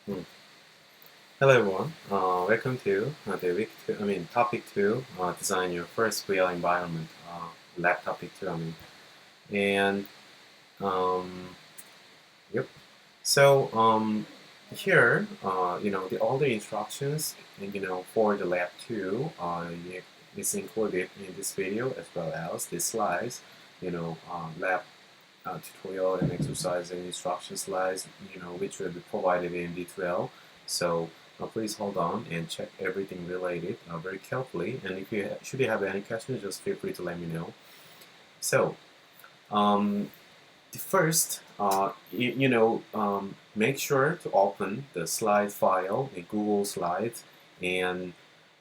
Hmm. Hello everyone. Welcome to the week two. Topic two. Design your first real environment. Lab topic two. And um, yep. So here, the all the instructions, for the lab two, is included in this video as well as the slides. Lab tutorial and exercise and instruction slides, which will be provided in detail. So please hold on and check everything related very carefully. And if you should you have any questions, just feel free to let me know. So um, the first, make sure to open the slide file in Google Slides and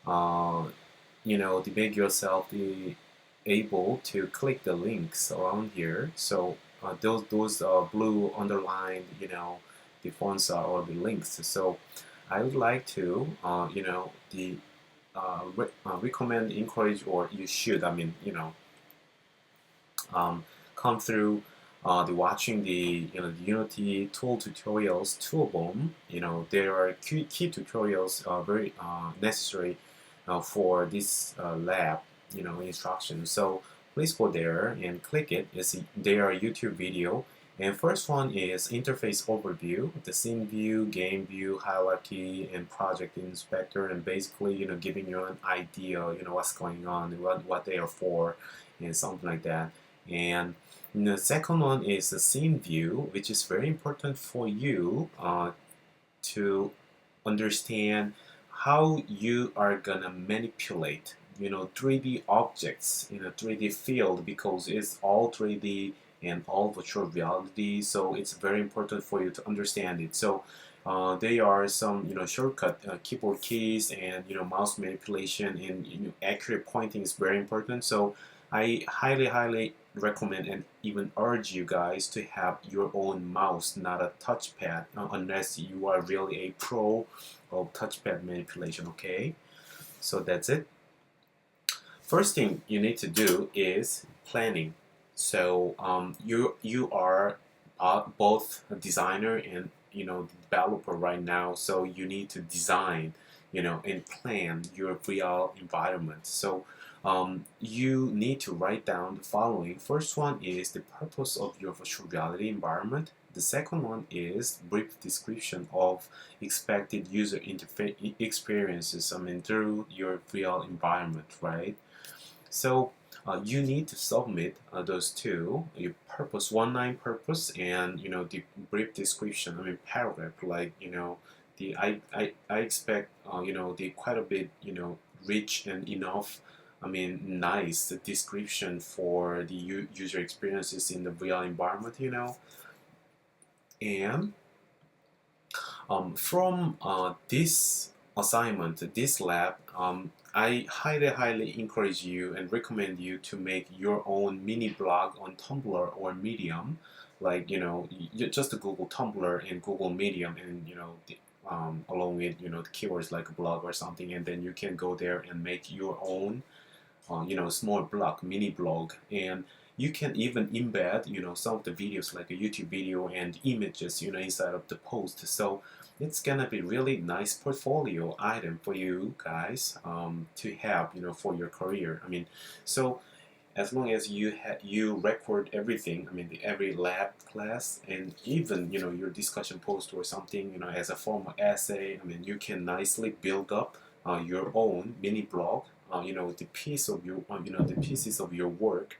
uh, to make yourself able to click the links around here. So those blue underlined, the fonts are all the links. So I would like to, recommend, encourage, or you should, um, come through the watching the Unity tool tutorials, two of them. There are key tutorials very necessary for this lab instructions. So please go there and click it. They are YouTube video. And first one is interface overview, the scene view, game view, hierarchy, and project inspector, and basically giving you an idea what's going on, what they are for, and something like that. And the second one is the scene view, which is very important for you to understand how you are gonna manipulate 3D objects in a 3D field, because it's all 3D and all virtual reality. So it's very important for you to understand it. So there are some shortcut keyboard keys and mouse manipulation, and accurate pointing is very important. So I highly recommend and even urge you guys to have your own mouse, not a touchpad, unless you are really a pro of touchpad manipulation. Okay, so that's it. First thing you need to do is planning. So you are both a designer and developer right now. So you need to design, and plan your real environment. So you need to write down the following. First one is the purpose of your virtual reality environment. The second one is brief description of expected user interface experiences. Through your real environment, right? So you need to submit those two, your purpose, one line purpose, and the brief description. Paragraph, like the I expect the quite a bit rich and enough. Nice description for the user experiences in the real environment. And from this assignment, this lab, I highly encourage you and recommend you to make your own mini blog on Tumblr or Medium. Like, you just Google Tumblr and Google Medium, and, along with, the keywords like blog or something, and then you can go there and make your own small blog, mini blog. And you can even embed some of the videos, like a YouTube video and images inside of the post. So it's gonna be really nice portfolio item for you guys to have for your career. So as long as you record everything, every lab class, and even your discussion post or something, as a form of essay, you can nicely build up your own mini blog, the pieces of your work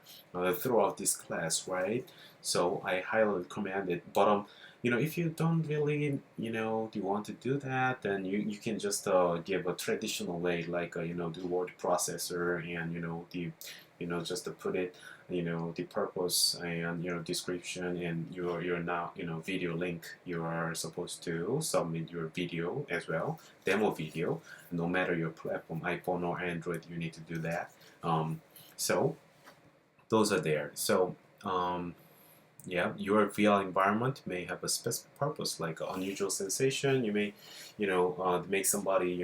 throughout this class, right? So I highly recommend it. But if you don't really do you want to do that, then you can just give a traditional way, like the word processor, and just to put it, the purpose and description, and your now video link. You are supposed to submit your video as well, demo video, no matter your platform, iPhone or Android. You need to do that. So those are there. So yeah, your VR environment may have a specific purpose, like unusual sensation. You may, make somebody,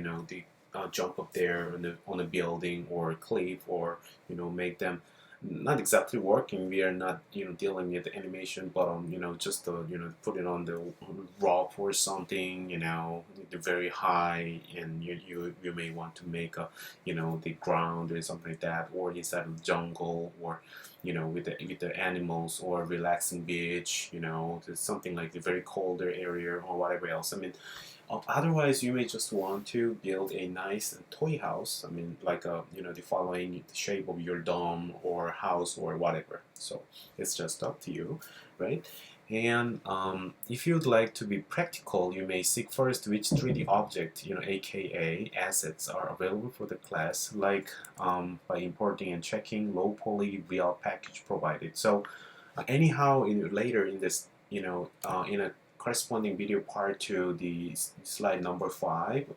jump up there on a building or a cliff, or make them not exactly working. We are not dealing with animation, but just put it on the raw or something, the very high, and you may want to make a the ground or something like that, or inside of the jungle, or with the animals, or relaxing beach, something like the very colder area or whatever else. I mean, otherwise, you may just want to build a nice toy house. I mean, like the following the shape of your dome or house or whatever. So it's just up to you, right? And if you'd like to be practical, you may seek first which 3D object, aka assets, are available for the class, like by importing and checking low poly VL package provided. So anyhow, later in this, in a corresponding video part to the slide number 5,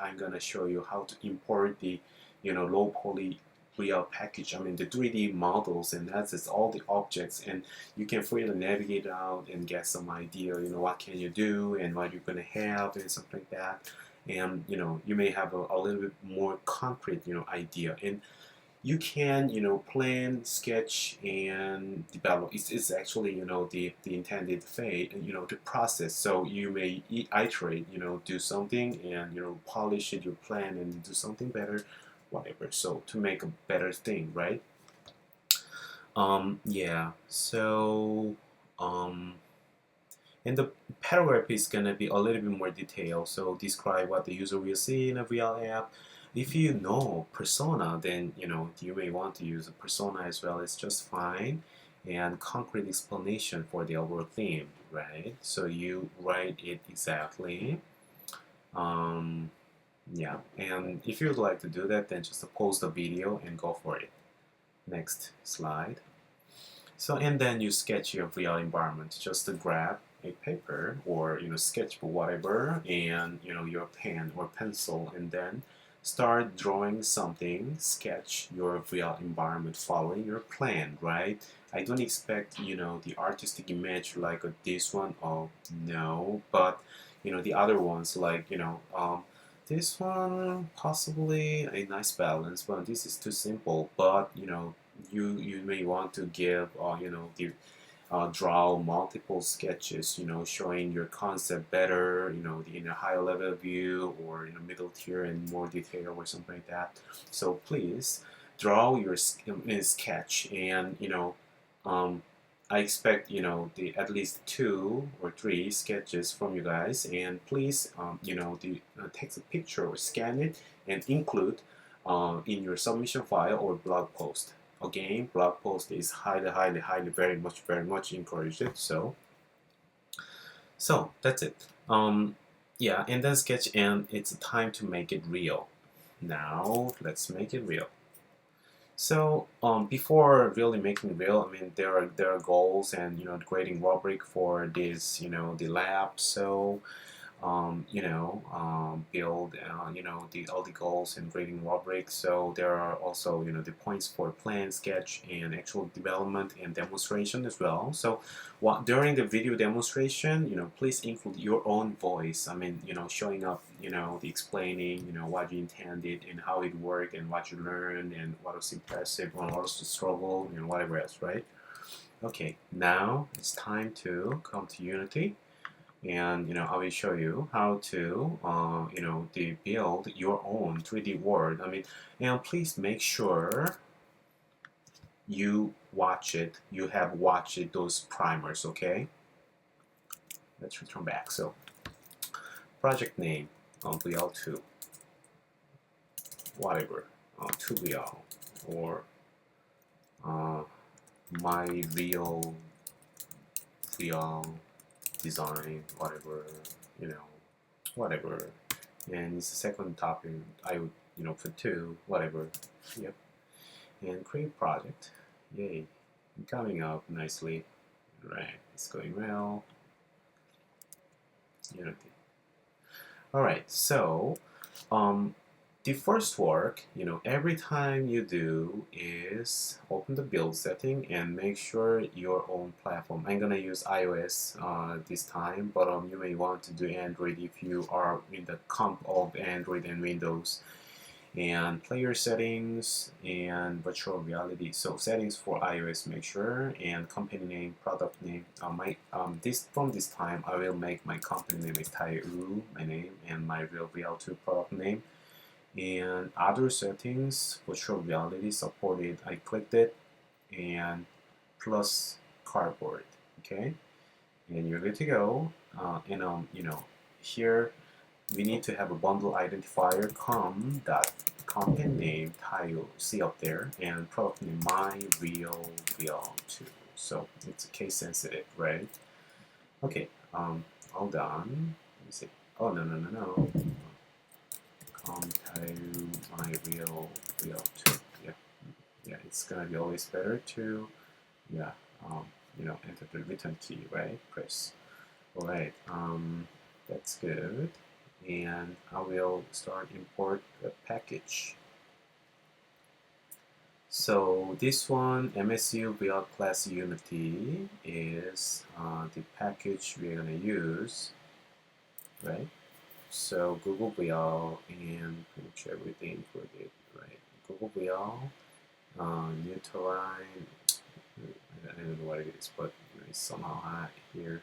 I'm gonna show you how to import the, low poly real package. I mean the 3D models, and that's all the objects, and you can freely navigate out and get some idea. What can you do and what you're gonna have and something like that, and you may have a little bit more concrete idea. And you can plan, sketch, and develop. It's actually the intended phase, the process. So you may iterate, do something, and polish it, your plan, and do something better, whatever, so to make a better thing, right? Yeah, so and the paragraph is gonna be a little bit more detailed. So describe what the user will see in a VR app. If you know persona, then you may want to use a persona as well. It's just fine. And concrete explanation for the overall theme, right? So you write it exactly. Um, yeah, and if you'd like to do that, then just pause the video and go for it. Next slide. So, and then you sketch your VR environment. Just to grab a paper or sketchbook, whatever, and your pen or pencil, and then start drawing something. Sketch your VR environment following your plan, right? I don't expect the artistic image like this one. Oh no, but the other ones, like this one possibly a nice balance, but this is too simple. But you may want to give draw multiple sketches, showing your concept better, in a higher level view, or in a middle tier and more detail or something like that. So please draw your sketch, and um, I expect the at least 2 or 3 sketches from you guys, and please take a picture or scan it and include in your submission file or blog post. Again, blog post is highly, highly, highly, very much encouraged. So that's it. Yeah, and then sketch, and it's time to make it real. Now let's make it real. So before really making real, I mean there are goals and grading rubric for this the lab. So build all the goals and grading rubrics. So there are also the points for plan, sketch, and actual development and demonstration as well. So during the video demonstration, please include your own voice. I mean showing up, the explaining, what you intended and how it worked and what you learned and what was impressive and what was the struggle and whatever else, right? Okay, now it's time to come to Unity, and I will show you how to build your own 3D world. I mean, and please make sure you watch it. You have watched it, those primers. Okay. Let's return back. So project name VL2, whatever, 2VL, or my real VL design, whatever, whatever. And it's the second topic. I would put 2, whatever. Yep. And create project. Yay, coming up nicely. Right, it's going well. Unity. All right, so the first work, every time you do is open the build setting and make sure your own platform. I'm gonna use iOS this time, but you may want to do Android if you are in the comp of Android and Windows. and player settings and virtual reality. So settings for iOS, make sure, and company name, product name. This time I will make my company name is Taiyu, my name, and my real Week02 product name. And other settings, virtual reality supported. I clicked it, and plus cardboard. Okay, and you're good to go. Here we need to have a bundle identifier company name tile, see up there, and product name my real Week02. So it's case sensitive, right? Okay, all done. Let me see. Oh no. Tile my real Week02. Yeah, it's gonna be always better to enter the return key, right? Press. All right. That's good. And I will start import the package. So this one, MSU Build Class Unity, is the package we're gonna use, right? So Google Build and pretty much everything for it, right? Google Build, new terrain. I don't know what it is, but it's somehow here.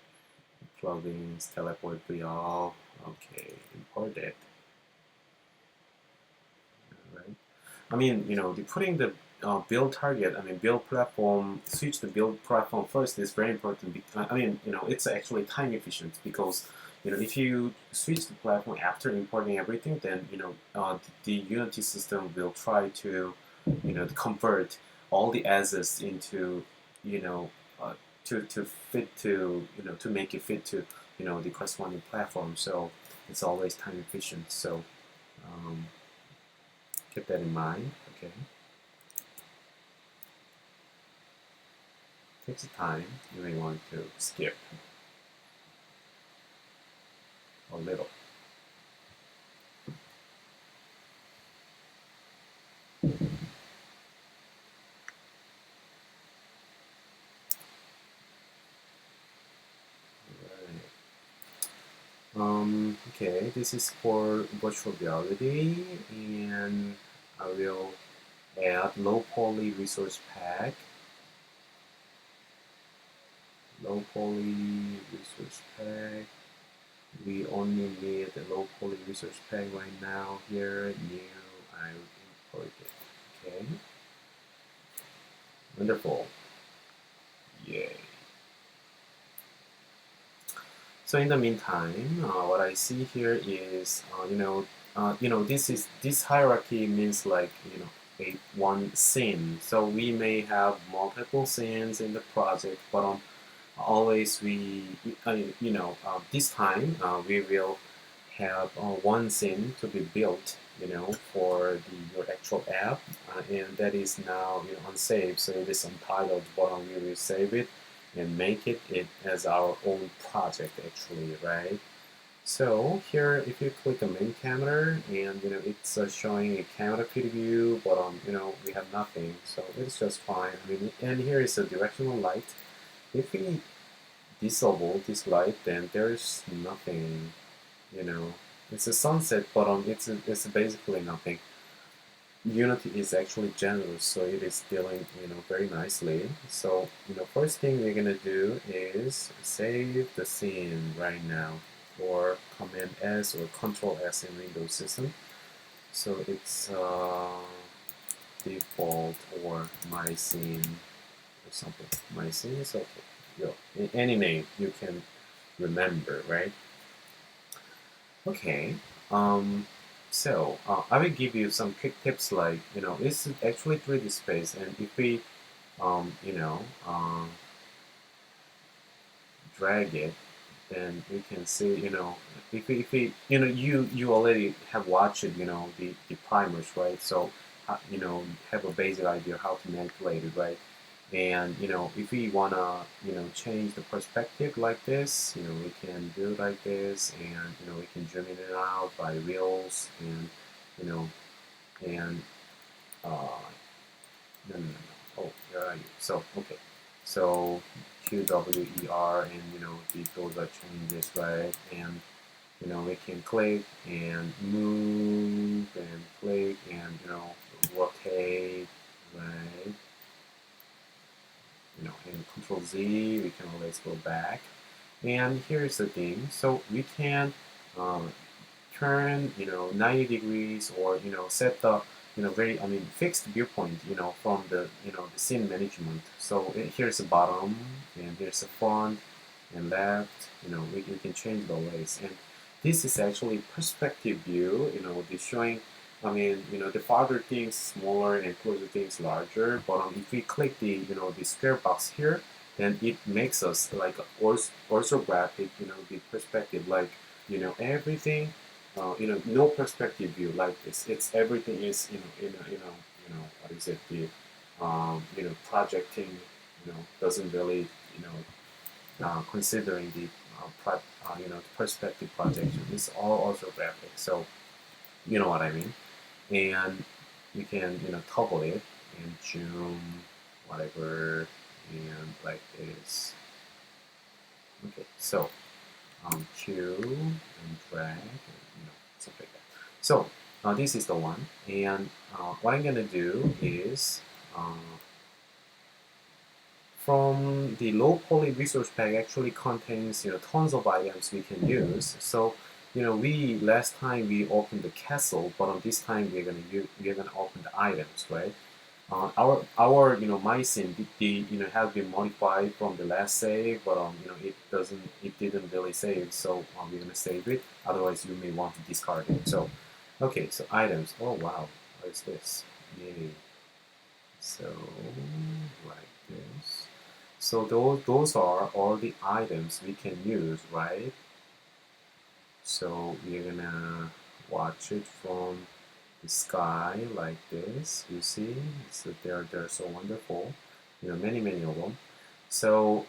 Plugins, teleport Build. Okay, import it. Right. I mean, putting the build target, build platform, switch the build platform first is very important. It's actually time efficient because, if you switch the platform after importing everything, then, the Unity system will try to, convert all the assets into, you know, to fit to, to make it fit to, the corresponding platform. So it's always time efficient. So, um, keep that in mind, okay? Takes time. You may want to skip a little. Okay, this is for virtual reality, and I will add low poly resource pack. Low poly resource pack. We only need the low poly resource pack right now. Here, new. I will import it. Okay. Wonderful. Yay. So in the meantime, what I see here is, this hierarchy means like, a one scene. So we may have multiple scenes in the project, but always this time we will have one scene to be built, for your actual app, and that is now unsafe. So it is untitled, but we will save it and make it as our own project actually, right? So here, if you click the main camera, and it's showing a camera preview, but we have nothing, so it's just fine. And here is a directional light. If we disable this light, then there's nothing. It's a sunset, but it's basically nothing. Unity is actually generous, so it is dealing very nicely. So first thing we're gonna do is save the scene right now, or Command S or Control S in Windows system. So it's default or my scene or something. My scene is okay. Any name you can remember, right? Okay. So I will give you some quick tips, like this is actually 3D space, and if we you know drag it, then we can see if we you already have watched the primers, right? So have a basic idea how to manipulate it, right? And if we wanna change the perspective like this, we can do it like this, and we can zoom in and out by wheels, and you know and no. Oh, where are you? So okay, so QWER, and those are changes, right? And we can click and move and click and rotate, right? And Control Z, we can always go back. And here's the thing, so we can turn 90 degrees, or set the very fixed viewpoint from the the scene management. So here's the bottom, and here's the front and left. We can change the ways, and this is actually perspective view. The showing, the farther things smaller and closer things larger. But if we click the square box here, then it makes us like orthographic, the perspective, like everything, no perspective view like this. It's everything is what is it, the projecting, doesn't really considering the perspective projection. It's all orthographic. So you know what I mean. And you can toggle it and zoom whatever, and like this. Okay, so Q and drag, and something like that. So this is the one, and what I'm gonna do is from the low poly resource pack actually contains tons of items we can use. So we last time we opened the castle, but on this time we're gonna open the items, right? Our my sim has been modified from the last save, but it didn't really save, so we're gonna save it. Otherwise, you may want to discard it. So, okay, so items. Oh wow, what is this? Yay! So like this. So those are all the items we can use, right? So we're gonna watch it from the sky like this. You see, so they're so wonderful. Many of them. So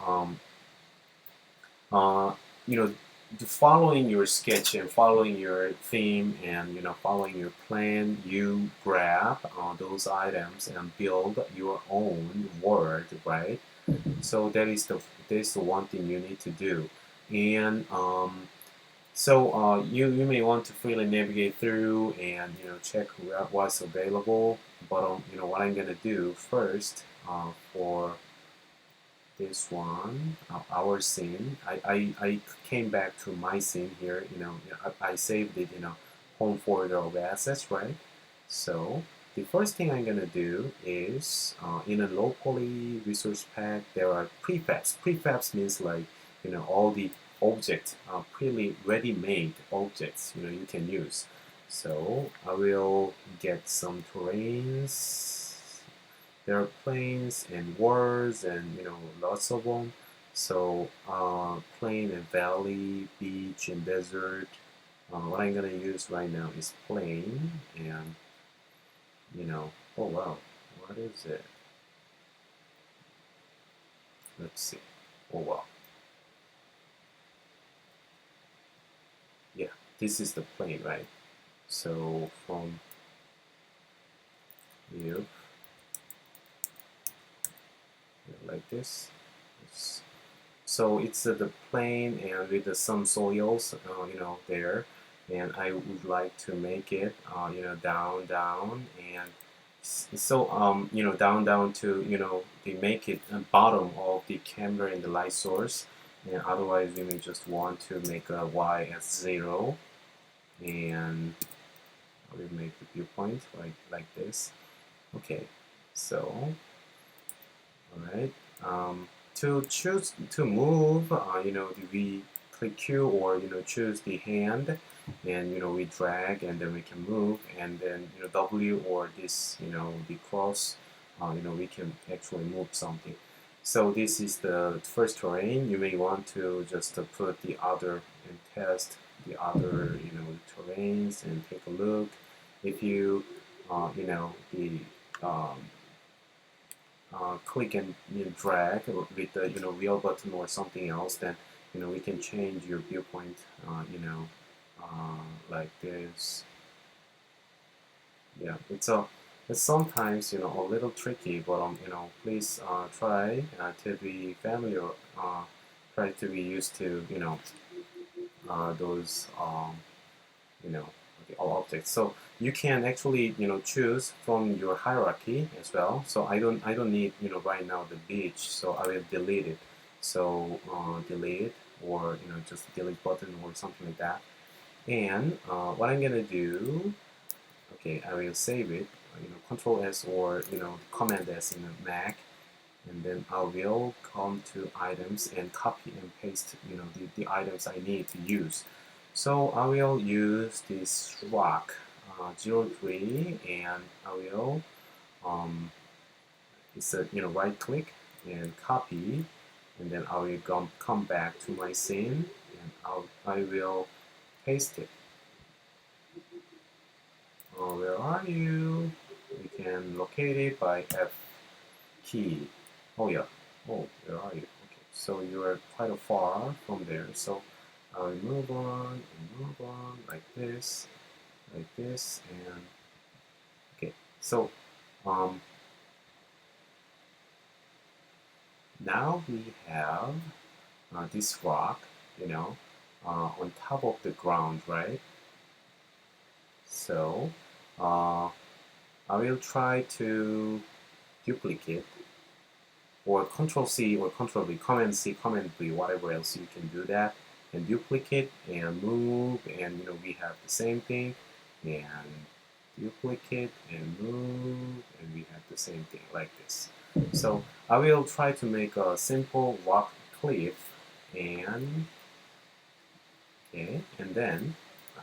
uh, you know, following your sketch and following your theme and following your plan, you grab those items and build your own world, right? So that is the one thing you need to do. And so you may want to freely navigate through and check what's available. But what I'm gonna do first for this one, our scene, I came back to my scene here. I saved it in a home folder of assets, right? So the first thing I'm gonna do is in a locally resource pack there are prefabs. Prefabs means like all the objects pretty ready-made objects you can use. So I will get some terrains. There are plains and worlds and lots of them. So plain and valley, beach and desert. What I'm gonna use right now is plain, and oh wow, what is it? Let's see. Oh wow, yeah, this is the plain, right? So from here, like this. So it's the plain and with some soils, there, and I would like to make it, down, and so down to they make it bottom of the camera and the light source, and otherwise we may just want to make a y as 0, and we make the viewpoint like this. Okay, so all right. To choose to move, we click Q, or choose the hand, and we drag and then we can move, and then W or this the cross, we can actually move something. So this is the first terrain. You may want to just put the other and test the other terrains and take a look. If you the um, click and drag with the wheel button or something else, then we can change your viewpoint, like this. Yeah, it's sometimes a little tricky, but please try to be familiar, try to be used to those all objects. So you can actually choose from your hierarchy as well. So I don't need right now the beach, so I will delete it. So delete, or just delete button or something like that. And what I'm gonna do, okay, I will save it. Control S, or Command S in a Mac, and then I will come to items and copy and paste the items I need to use. So I will use this rock 03, and I will it's a right click and copy, and then I will come back to my scene, and I will paste it. Where are you? You can locate it by F key. Oh yeah. Oh, where are you? Okay, so you are quite far from there. So I'll move on and move on like this, and okay. So um, now we have this rock, on top of the ground, right? So I will try to duplicate, or Control C or Control V, Command C, Command V, whatever else you can do that, and duplicate and move, and we have the same thing, and duplicate and move, and we have the same thing like this. So I will try to make a simple rock cliff, and okay, and then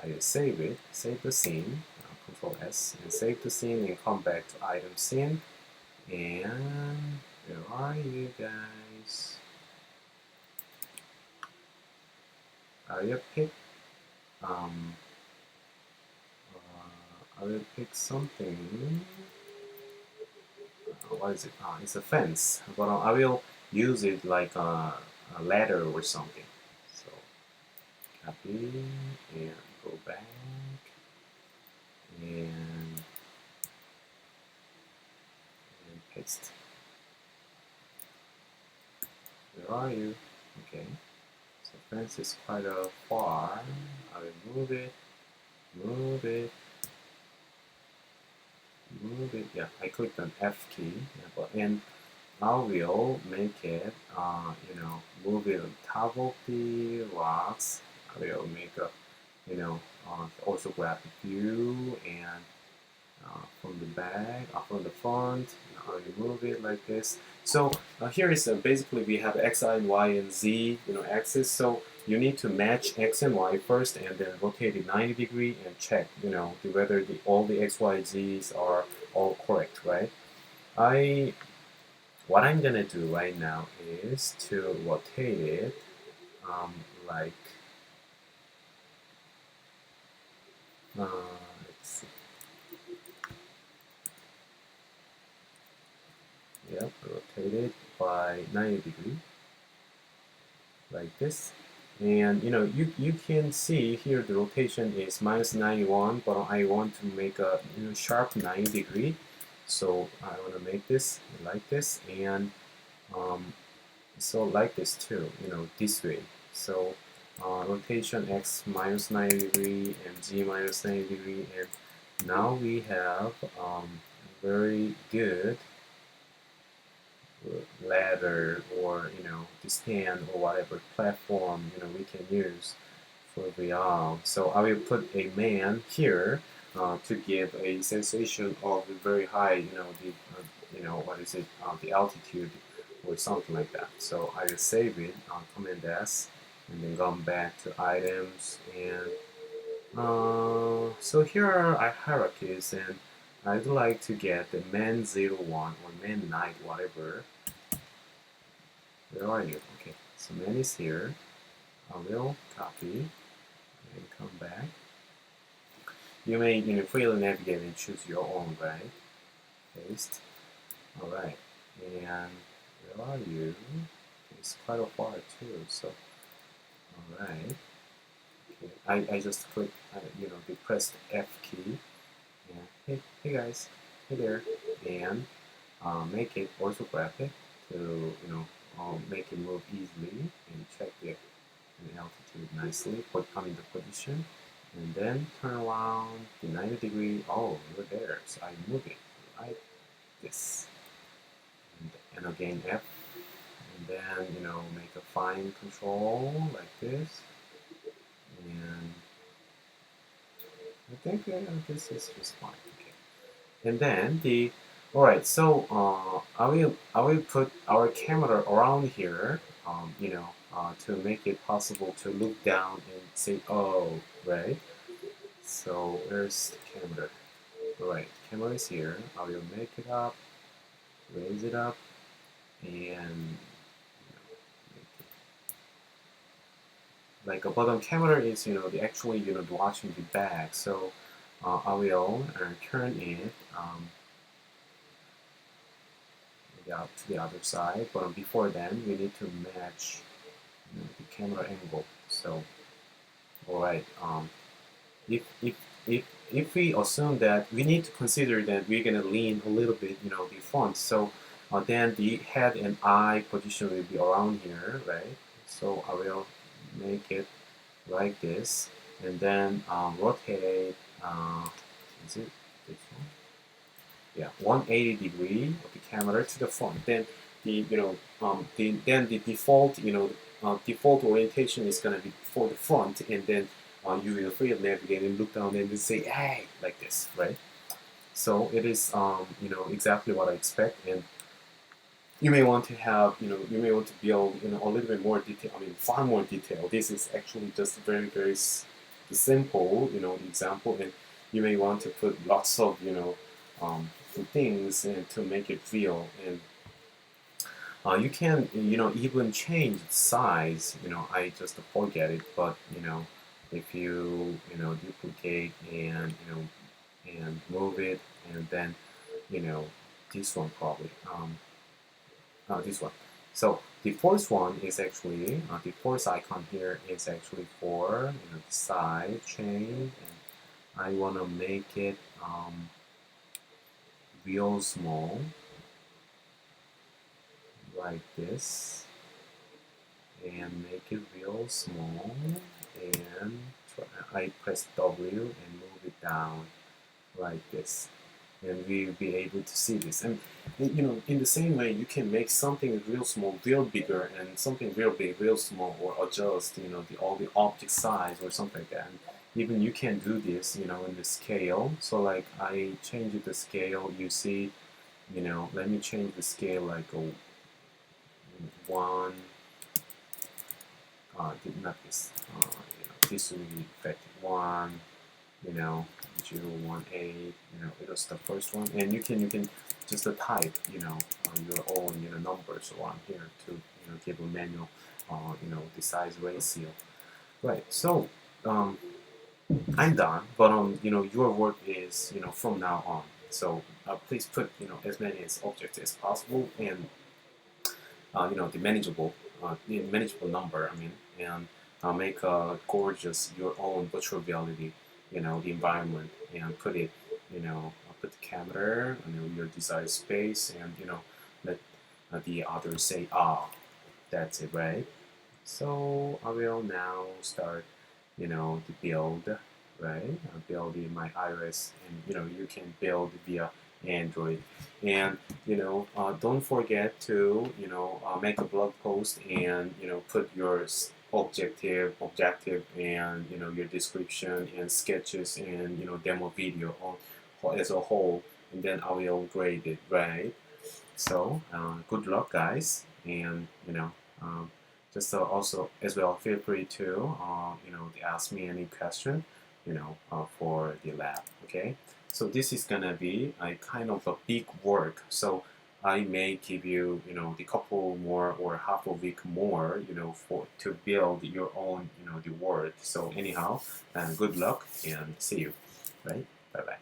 I will save it, save the scene, Control S, and save the scene, and come back to item scene, and where are you guys? I will pick um, I will pick something. What is it? It's a fence, but I will use it like a ladder or something. So copy and go back, and paste. Where are you? Okay. So fence is quite far. I will move it, move it, move it. Yeah, I clicked on F key, and I will make it, move it on top of the rocks. I will make a, orthographic view, and from the back, from the front, I will move it like this. So here is basically we have X, Y, and Y, and Z, axis. So you need to match X and Y first, and then rotate it 90 degree and check, whether all the X, Y, Z's are all correct, right? What I'm gonna do right now is to rotate it like let's see. Yep, rotate it by 90 degree like this. And you can see here the rotation is minus 91, but I want to make a sharp 90 degree. So I want to make this like this, and so like this too, this way. So rotation X minus 90 degree and Z minus 90 degree, and now we have very good ladder, or the stand or whatever platform we can use for VR. So I will put a man here to give a sensation of the very high, what is it, the altitude or something like that. So I will save it on Command S, and then come back to items, and so here are our hierarchies, and I'd like to get the man 01 or man knight, whatever. Where are you? Okay, so man is here. I will copy and come back. You may freely navigate and choose your own, right? Paste. Alright, and where are you? It's quite a far too, so alright. Okay. I just clicked, depressed F key, and hey guys, hey there, and make it orthographic to make it move easily, and check the the altitude nicely, put come into position, and then turn around the 90 degree. Oh, you're there, so I move it like this, and again F, and then make a fine control like this, and I think this is just fine. Okay, and then all right. So I will put our camera around here, to make it possible to look down and say, oh, right. So where's the camera? All right, camera is here. I will make it up, raise it up, and like a bottom camera is the actually watching the back. So I will turn it to the other side, but before then we need to match the camera angle. So all right, if if if we assume that we need to consider that we're gonna lean a little bit, the front. So then the head and eye position will be around here, right? So I will make it like this, and then rotate. Is it this one? Yeah, 180 degree of the camera to the front. Then the default default orientation is gonna be for the front, and then you will free of navigate and look down and then say hey like this, right? So it is exactly what I expect, and you may want to have you may want to build a little bit more detail. I mean, far more detail. This is actually just very very simple example, and you may want to put lots of things and to make it real. And you can even change the size. I just forget it, but if you duplicate and and move it, and then this one probably this one. So the fourth one is actually the fourth icon here is actually for the side chain, and I want to make it real small like this, and make it real small, and I press W and move it down like this, and we'll be able to see this. And in the same way, you can make something real small real bigger, and something real big real small, or adjust all the object size or something like that. And even you can do this in the scale. So like I change the scale, you see, let me change the scale like a 1 not this this will be effective 1 018, it was the first one, and you can just type your own numbers around here to give a manual the size ratio, right? So I'm done, but your work is from now on. So please put as many objects as possible, and the manageable number. I mean, and make a gorgeous your own virtual reality, the environment, and put it, put the camera, your desired space, and let the others say, ah, that's it, right? So I will now start, to build, right? Build in my iOS, and you can build via Android, and don't forget to make a blog post, and put your objective, and your description and sketches, and demo video on as a whole, and then I will grade it, right? So good luck, guys, and just also as well feel free to ask me any question for the lab. Okay, so this is gonna be a kind of a big work, so I may give you the couple more or half a week more for to build your own the work. So anyhow, good luck and see you, right? Bye bye.